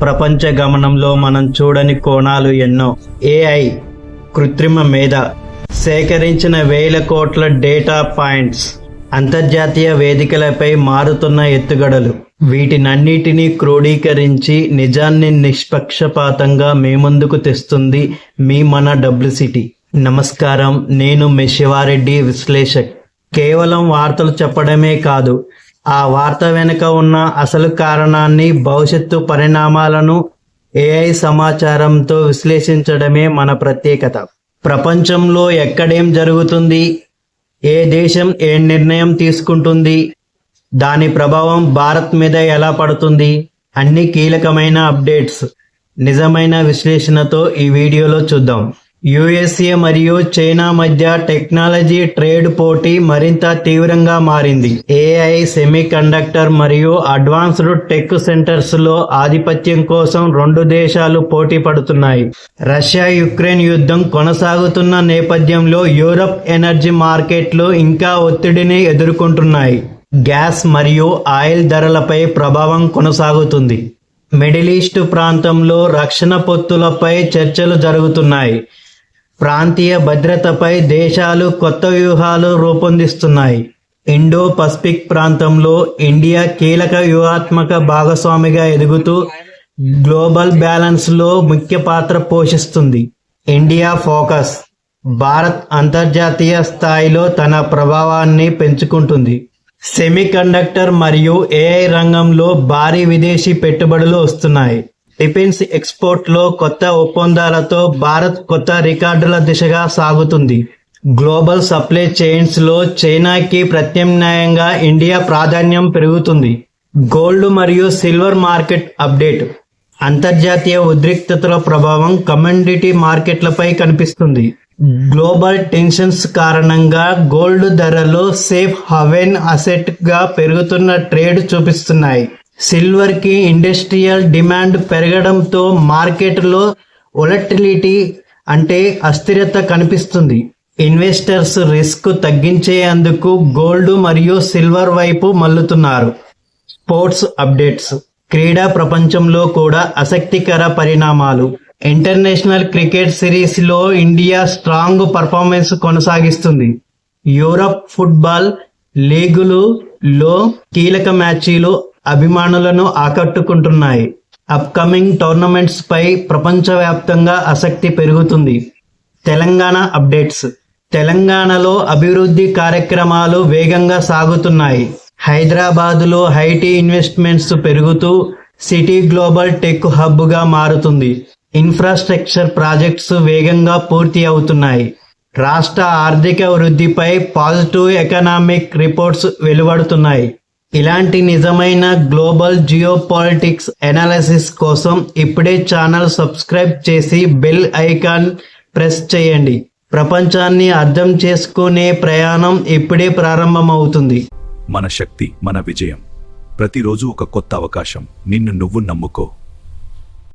ప్రపంచ గమనంలో మనం చూడని కోణాలు ఎన్నో. ఏఐ, కృత్రిమ మేధ, సేకరించిన వేల కోట్ల డేటా పాయింట్స్, అంతర్జాతీయ వేదికలపై మారుతున్న ఎత్తుగడలు, వీటినన్నిటినీ క్రోడీకరించి నిజాన్ని నిష్పక్షపాతంగా మీ ముందుకు తెస్తుంది మీ మన డబ్ల్యూసిటీ. నమస్కారం, నేను మీ శివారెడ్డి, విశ్లేషక్. కేవలం వార్తలు చెప్పడమే కాదు, ఆ వార్త వెనుక ఉన్న అసలు కారణాన్ని, భవిష్యత్తు పరిణామాలను ఏఐ సమాచారంతో విశ్లేషించడమే మన ప్రత్యేకత. ప్రపంచంలో ఎక్కడేం జరుగుతుంది, ఏ దేశం ఏ నిర్ణయం తీసుకుంటుంది, దాని ప్రభావం భారత్ మీద ఎలా పడుతుంది, అన్ని కీలకమైన అప్డేట్స్ నిజమైన విశ్లేషణతో ఈ వీడియోలో చూద్దాం. యుఎస్ఏ మరియు చైనా మధ్య టెక్నాలజీ ట్రేడ్ పోటీ మరింత తీవ్రంగా మారింది. ఏఐ, సెమీ కండక్టర్ మరియు అడ్వాన్స్డ్ టెక్ సెంటర్స్ లో ఆధిపత్యం కోసం రెండు దేశాలు పోటీ పడుతున్నాయి. రష్యా యుక్రెయిన్ యుద్ధం కొనసాగుతున్న నేపథ్యంలో యూరప్ ఎనర్జీ మార్కెట్లు ఇంకా ఒత్తిడిని ఎదుర్కొంటున్నాయి. గ్యాస్ మరియు ఆయిల్ ధరలపై ప్రభావం కొనసాగుతుంది. మిడిల్ ఈస్ట్ ప్రాంతంలో రక్షణ పొత్తులపై చర్చలు జరుగుతున్నాయి. ప్రాంతీయ భద్రతపై దేశాలు కొత్త వ్యూహాలు రూపొందిస్తున్నాయి. ఇండో పసిఫిక్ ప్రాంతంలో ఇండియా కీలక వ్యూహాత్మక భాగస్వామిగా ఎదుగుతూ గ్లోబల్ బ్యాలెన్స్ లో ముఖ్య పాత్ర పోషిస్తుంది. ఇండియా ఫోకస్: భారత్ అంతర్జాతీయ స్థాయిలో తన ప్రభావాన్ని పెంచుకుంటుంది. సెమీ కండక్టర్ మరియు ఏఐ రంగంలో భారీ విదేశీ పెట్టుబడులు వస్తున్నాయి. డిఫెన్స్ ఎక్స్పోర్ట్ లో కొత్త ఒప్పందాలతో భారత్ కొత్త రికార్డుల దిశగా సాగుతుంది. గ్లోబల్ సప్లై చైన్స్ లో చైనాకి ప్రత్యామ్నాయంగా ఇండియా ప్రాధాన్యం పెరుగుతుంది. గోల్డ్ మరియు సిల్వర్ మార్కెట్ అప్డేట్: అంతర్జాతీయ ఉద్రిక్తతల ప్రభావం కమోడిటీ మార్కెట్లపై కనిపిస్తుంది. గ్లోబల్ టెన్షన్స్ కారణంగా గోల్డ్ ధరలు సేఫ్ హెవెన్ అసెట్ గా పెరుగుతున్న ట్రేడ్ చూపిస్తున్నాయి. సిల్వర్ కి ఇండస్ట్రియల్ డిమాండ్ పెరగడంతో మార్కెట్లో వొలటిలిటీ అంటే అస్థిరత కనిపిస్తుంది. ఇన్వెస్టర్స్ రిస్క్ తగ్గించేందుకు గోల్డ్ మరియు సిల్వర్ వైపు మళ్లుతున్నారు. స్పోర్ట్స్ అప్డేట్స్: క్రీడా ప్రపంచంలో కూడా ఆసక్తికర పరిణామాలు. ఇంటర్నేషనల్ క్రికెట్ సిరీస్ లో ఇండియా స్ట్రాంగ్ పర్ఫార్మెన్స్ కొనసాగిస్తుంది. యూరప్ ఫుట్బాల్ లీగులలో కీలక మ్యాచ్లు అభిమానులను ఆకట్టుకుంటున్నాయి. అప్కమింగ్ టోర్నమెంట్స్ పై ప్రపంచవ్యాప్తంగా ఆసక్తి పెరుగుతుంది. తెలంగాణ అప్డేట్స్: తెలంగాణలో అభివృద్ధి కార్యక్రమాలు వేగంగా సాగుతున్నాయి. హైదరాబాదులో ఐటీ ఇన్వెస్ట్మెంట్స్ పెరుగుతూ సిటీ గ్లోబల్ టెక్ హబ్ గా మారుతుంది. ఇన్ఫ్రాస్ట్రక్చర్ ప్రాజెక్ట్స్ వేగంగా పూర్తి అవుతున్నాయి. రాష్ట్ర ఆర్థిక వృద్ధిపై పాజిటివ్ ఎకనామిక్ రిపోర్ట్స్ వెలువడుతున్నాయి. ఇలాంటి నిజమైన గ్లోబల్ జియోపాలిటిక్స్ అనాలిసిస్ కోసం ఇప్పుడే ఛానల్ సబ్స్క్రైబ్ చేసి బెల్ ఐకాన్ ప్రెస్ చేయండి. ప్రపంచాన్ని అర్థం చేసుకునే ప్రయాణం ఇప్పుడే ప్రారంభమవుతుంది. మన శక్తి, మన విజయం. ప్రతిరోజు ఒక కొత్త అవకాశం. నిన్ను నువ్వు నమ్ముకో.